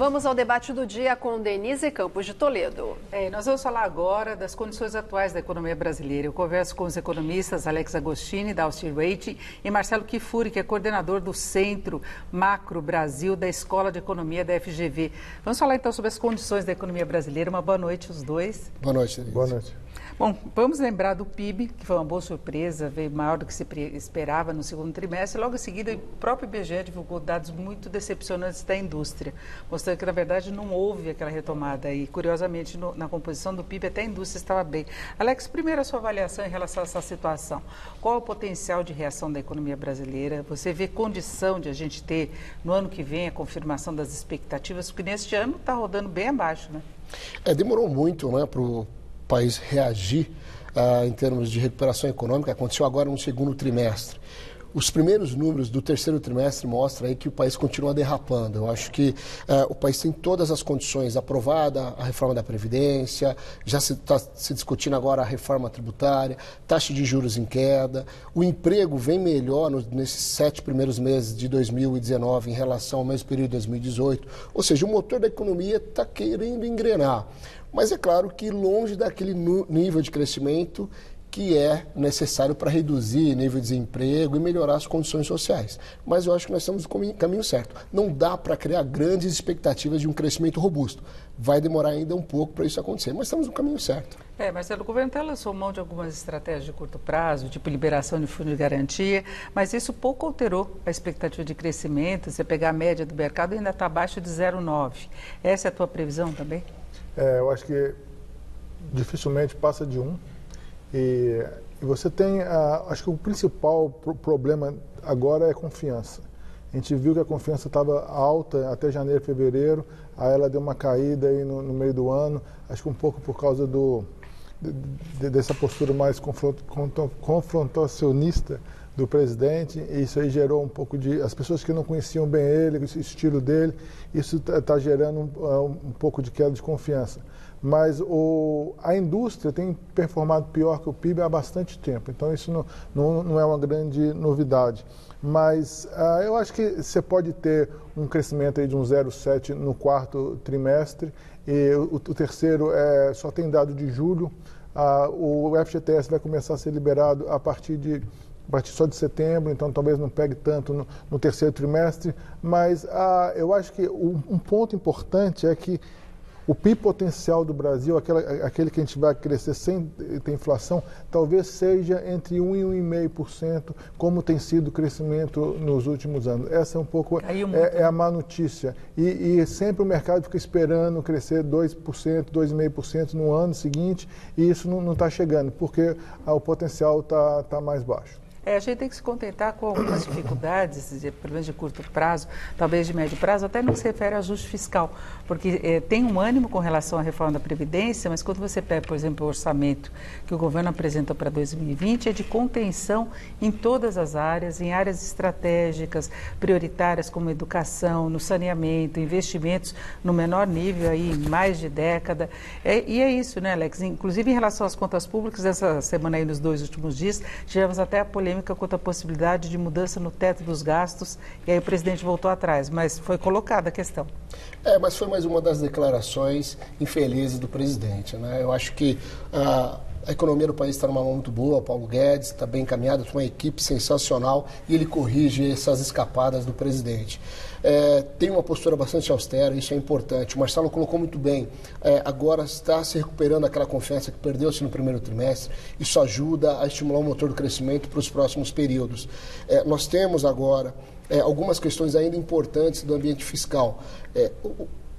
Vamos ao debate do dia com Denise Campos de Toledo. Nós vamos falar agora das condições atuais da economia brasileira. Eu converso com os economistas Alex Agostini, da Austin Rating, e Marcelo Kifuri, que é coordenador do Centro Macro Brasil da Escola de Economia da FGV. Vamos falar então sobre as condições da economia brasileira. Uma boa noite os dois. Boa noite, Denise. Boa noite. Bom, vamos lembrar do PIB, que foi uma boa surpresa, veio maior do que se esperava no segundo trimestre. Logo em seguida, o próprio IBGE divulgou dados muito decepcionantes da indústria, mostrando que, na verdade, não houve aquela retomada. E, curiosamente, na composição do PIB, até a indústria estava bem. Alex, primeiro a sua avaliação em relação a essa situação. Qual é o potencial de reação da economia brasileira? Você vê condição de a gente ter, no ano que vem, a confirmação das expectativas? Porque neste ano está rodando bem abaixo, né? Demorou muito, né, para o país reagir em termos de recuperação econômica. Aconteceu agora no segundo trimestre. Os primeiros números do terceiro trimestre mostram aí que o país continua derrapando. Eu acho que o país tem todas as condições, aprovada a reforma da Previdência, já se está se discutindo agora a reforma tributária, taxa de juros em queda, o emprego vem melhor nesses 7 primeiros meses de 2019 em relação ao mesmo período de 2018, ou seja, o motor da economia está querendo engrenar. Mas é claro que longe daquele nível de crescimento que é necessário para reduzir nível de desemprego e melhorar as condições sociais. Mas eu acho que nós estamos no caminho certo. Não dá para criar grandes expectativas de um crescimento robusto. Vai demorar ainda um pouco para isso acontecer, mas estamos no caminho certo. Marcelo, o governo até lançou mão de algumas estratégias de curto prazo, tipo liberação de fundo de garantia, mas isso pouco alterou a expectativa de crescimento. Você pegar a média do mercado, ainda está abaixo de 0,9. Essa é a tua previsão também? Eu acho que dificilmente passa de 1. E você tem, acho que o principal problema agora é confiança. A gente viu que a confiança estava alta até janeiro, fevereiro, aí ela deu uma caída aí no meio do ano, acho que um pouco por causa dessa postura mais confrontacionista do presidente, e isso aí gerou um pouco de... As pessoas que não conheciam bem ele, o estilo dele, isso está gerando um pouco de queda de confiança. Mas a indústria tem performado pior que o PIB há bastante tempo, então isso não é uma grande novidade. Mas eu acho que você pode ter um crescimento aí de um 0,7 no quarto trimestre, e o terceiro só tem dado de julho. O FGTS vai começar a ser liberado a partir só de setembro, então talvez não pegue tanto no terceiro trimestre, mas eu acho que um ponto importante é que o PIB potencial do Brasil, aquele que a gente vai crescer sem ter inflação, talvez seja entre 1% e 1,5%, como tem sido o crescimento nos últimos anos. Essa é um pouco a má notícia. E sempre o mercado fica esperando crescer 2%, 2,5% no ano seguinte, e isso não está chegando, porque o potencial está mais baixo. A gente tem que se contentar com algumas dificuldades, pelo menos de curto prazo, talvez de médio prazo, até não se refere ao ajuste fiscal, porque tem um ânimo com relação à reforma da Previdência, mas quando você pega, por exemplo, o orçamento que o governo apresentou para 2020, é de contenção em todas as áreas, em áreas estratégicas, prioritárias como educação, no saneamento, investimentos no menor nível, aí, em mais de década. E é isso, né, Alex? Inclusive, em relação às contas públicas, essa semana aí, nos 2 últimos dias, tivemos até a polêmica quanto à possibilidade de mudança no teto dos gastos, e aí o presidente voltou atrás, mas foi colocada a questão. Mas foi mais uma das declarações infelizes do presidente, né? Eu acho que a economia do país está numa mão muito boa, o Paulo Guedes está bem encaminhado, tem uma equipe sensacional e ele corrige essas escapadas do presidente. Tem uma postura bastante austera, isso é importante. O Marcelo colocou muito bem, agora está se recuperando aquela confiança que perdeu-se no primeiro trimestre, isso ajuda a estimular o motor do crescimento para os próximos períodos. Nós temos agora algumas questões ainda importantes do ambiente fiscal.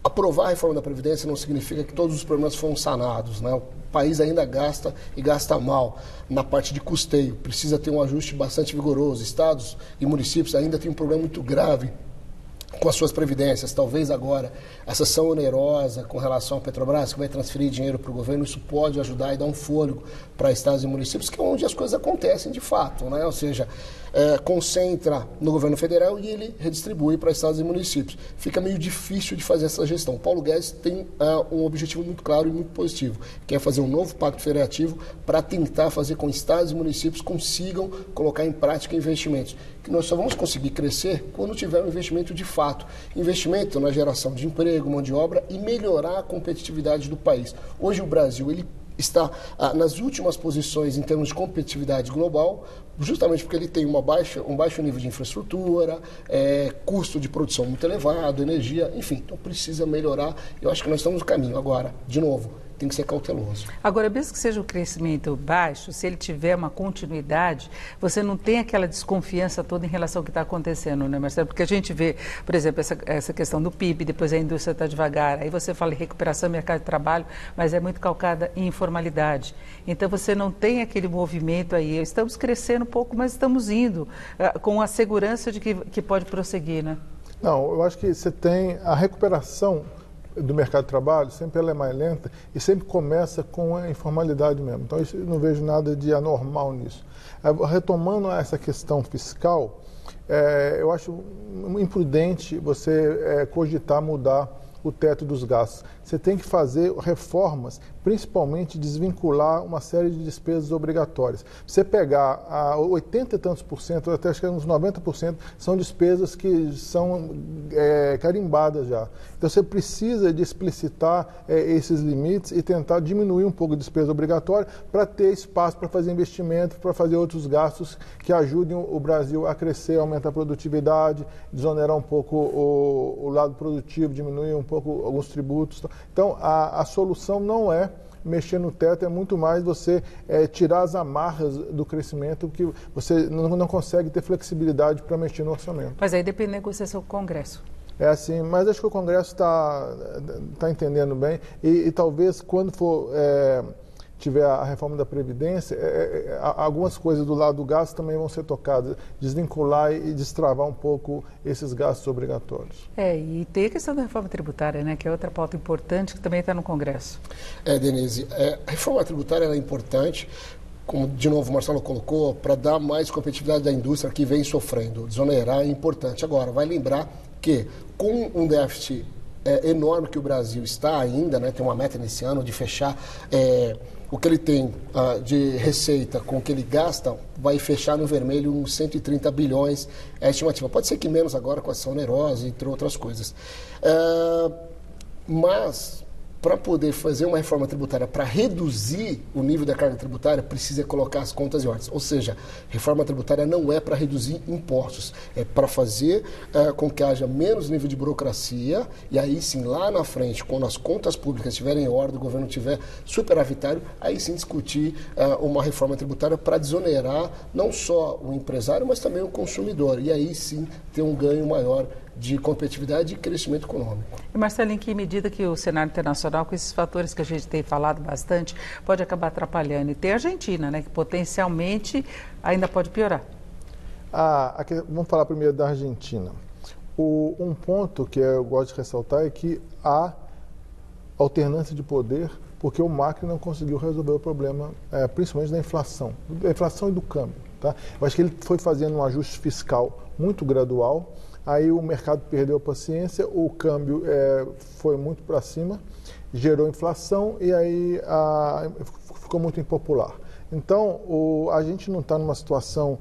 Aprovar a reforma da Previdência não significa que todos os problemas foram sanados, né? O país ainda gasta e gasta mal na parte de custeio, precisa ter um ajuste bastante vigoroso. Estados e municípios ainda têm um problema muito grave com as suas previdências. Talvez agora essa ação onerosa com relação à Petrobras, que vai transferir dinheiro para o governo, isso pode ajudar e dar um fôlego para estados e municípios, que é onde as coisas acontecem de fato, né? Ou seja, concentra no governo federal e ele redistribui para estados e municípios. Fica meio difícil de fazer essa gestão. Paulo Guedes tem um objetivo muito claro e muito positivo, que é fazer um novo pacto federativo para tentar fazer com que estados e municípios consigam colocar em prática investimentos. Que nós só vamos conseguir crescer quando tiver um investimento de fato. Investimento na geração de emprego, mão de obra e melhorar a competitividade do país. Hoje o Brasil está nas últimas posições em termos de competitividade global, justamente porque ele tem um baixo nível de infraestrutura, custo de produção muito elevado, energia, enfim, então precisa melhorar. Eu acho que nós estamos no caminho. Agora, de novo, tem que ser cauteloso. Agora, mesmo que seja um crescimento baixo, se ele tiver uma continuidade, você não tem aquela desconfiança toda em relação ao que está acontecendo, né, Marcelo? Porque a gente vê, por exemplo, essa questão do PIB, depois a indústria está devagar, aí você fala em recuperação, mercado de trabalho, mas é muito calcada em informalidade. Então, você não tem aquele movimento aí. Estamos crescendo um pouco, mas estamos indo com a segurança de que pode prosseguir, né? Não, eu acho que você tem a recuperação do mercado de trabalho, sempre ela é mais lenta e sempre começa com a informalidade mesmo. Então, eu não vejo nada de anormal nisso. Retomando essa questão fiscal, eu acho imprudente você cogitar mudar o teto dos gastos. Você tem que fazer reformas, principalmente desvincular uma série de despesas obrigatórias. Você pegar 80 e tantos por cento, até acho que uns 90%, são despesas que são carimbadas já. Então você precisa de explicitar esses limites e tentar diminuir um pouco a despesa obrigatória para ter espaço para fazer investimento, para fazer outros gastos que ajudem o Brasil a crescer, aumentar a produtividade, desonerar um pouco o lado produtivo, diminuir um pouco alguns tributos. Então, a solução não é mexer no teto, é muito mais você tirar as amarras do crescimento, que você não consegue ter flexibilidade para mexer no orçamento. Mas aí depende da negociação com o Congresso. É assim, mas acho que o Congresso está entendendo bem e talvez quando for tiver a reforma da Previdência, algumas coisas do lado do gasto também vão ser tocadas, desvincular e destravar um pouco esses gastos obrigatórios. E tem a questão da reforma tributária, né, que é outra pauta importante que também está no Congresso. Denise, a reforma tributária é importante, como de novo o Marcelo colocou, para dar mais competitividade da indústria que vem sofrendo. Desonerar é importante. Agora, vai lembrar que com um déficit enorme que o Brasil está ainda, né, tem uma meta nesse ano de fechar o que ele tem de receita com o que ele gasta, vai fechar no vermelho uns 130 bilhões, é a estimativa. Pode ser que menos agora com a ação onerosa, entre outras coisas. Mas, para poder fazer uma reforma tributária, para reduzir o nível da carga tributária, precisa colocar as contas em ordem. Ou seja, reforma tributária não é para reduzir impostos, é para fazer com que haja menos nível de burocracia e aí sim, lá na frente, quando as contas públicas estiverem em ordem, o governo estiver superavitário, aí sim discutir uma reforma tributária para desonerar não só o empresário, mas também o consumidor. E aí sim ter um ganho maior de competitividade e crescimento econômico. E Marcelo, em que medida que o cenário internacional, com esses fatores que a gente tem falado bastante, pode acabar atrapalhando? E tem a Argentina, né, que potencialmente ainda pode piorar. Vamos falar primeiro da Argentina. Um ponto que eu gosto de ressaltar é que há alternância de poder, porque o Macri não conseguiu resolver o problema, principalmente da inflação e do câmbio. Tá? Eu acho que ele foi fazendo um ajuste fiscal muito gradual. Aí o mercado perdeu a paciência, o câmbio foi muito para cima, gerou inflação e aí ficou muito impopular. Então, a gente não está numa situação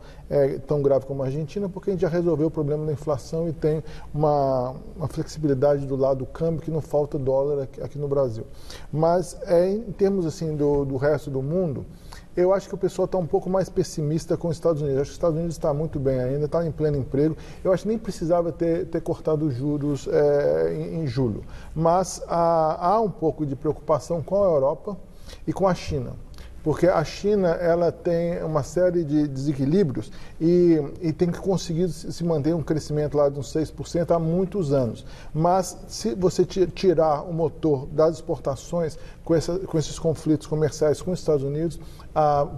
tão grave como a Argentina, porque a gente já resolveu o problema da inflação e tem uma flexibilidade do lado do câmbio que não falta dólar aqui no Brasil. Mas, em termos assim, do resto do mundo, eu acho que o pessoal está um pouco mais pessimista com os Estados Unidos. Eu acho que os Estados Unidos está muito bem ainda, está em pleno emprego. Eu acho que nem precisava ter cortado os juros em julho. Mas há um pouco de preocupação com a Europa e com a China. Porque a China ela tem uma série de desequilíbrios e tem que conseguir se manter um crescimento lá de uns 6% há muitos anos. Mas se você tirar o motor das exportações com esses conflitos comerciais com os Estados Unidos,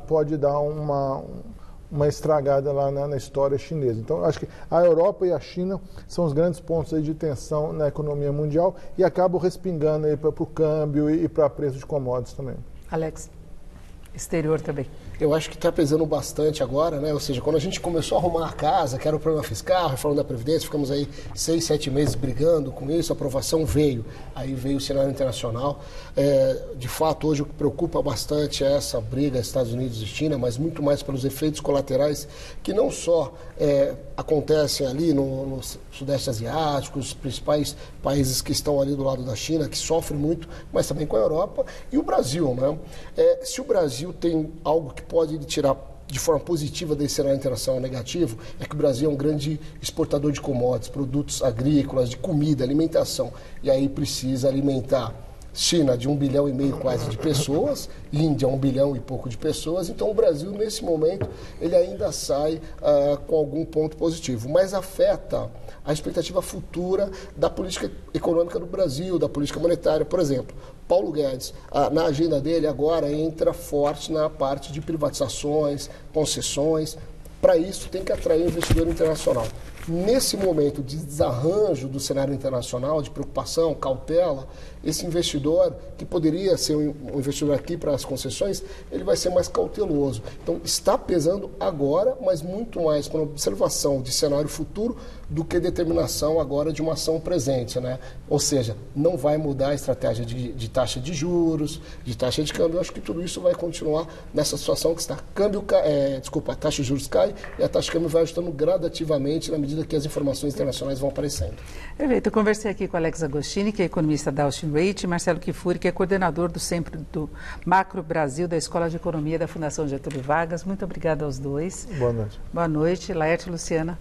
pode dar uma estragada lá na história chinesa. Então, acho que a Europa e a China são os grandes pontos aí de tensão na economia mundial e acabam respingando para o câmbio e para preço de commodities também. Alex. exterior também? Eu acho que está pesando bastante agora, né? Ou seja, quando a gente começou a arrumar a casa, que era o problema fiscal, reforma da Previdência, ficamos aí 6, 7 meses brigando com isso, a aprovação veio. Aí veio o cenário internacional. De fato, hoje o que preocupa bastante é essa briga Estados Unidos e China, mas muito mais pelos efeitos colaterais que não só acontecem ali no Sudeste Asiático, os principais países que estão ali do lado da China, que sofrem muito, mas também com a Europa e o Brasil, né? Se o Brasil tem algo que pode tirar de forma positiva desse cenário internacional negativo, é que o Brasil é um grande exportador de commodities, produtos agrícolas, de comida, alimentação, e aí precisa alimentar China de 1,5 bilhão quase de pessoas, Índia 1 bilhão e pouco de pessoas, então o Brasil nesse momento ele ainda sai com algum ponto positivo, mas afeta a expectativa futura da política econômica do Brasil, da política monetária. Por exemplo, Paulo Guedes, na agenda dele agora entra forte na parte de privatizações, concessões. Para isso tem que atrair investidor internacional. Nesse momento de desarranjo do cenário internacional, de preocupação, cautela, esse investidor, que poderia ser um investidor aqui para as concessões, ele vai ser mais cauteloso. Então, está pesando agora, mas muito mais com observação de cenário futuro do que determinação agora de uma ação presente, né? Ou seja, não vai mudar a estratégia de taxa de juros, de taxa de câmbio. Eu acho que tudo isso vai continuar nessa situação que está. A taxa de juros cai e a taxa de câmbio vai ajustando gradativamente na medida que as informações internacionais vão aparecendo. Perfeito. Eu conversei aqui com Alex Agostini, que é economista da Austin Rate, e Marcelo Kfouri, que é coordenador do Centro do Macro Brasil da Escola de Economia da Fundação Getúlio Vargas. Muito obrigada aos dois. Boa noite. Boa noite. Laerte, Luciana.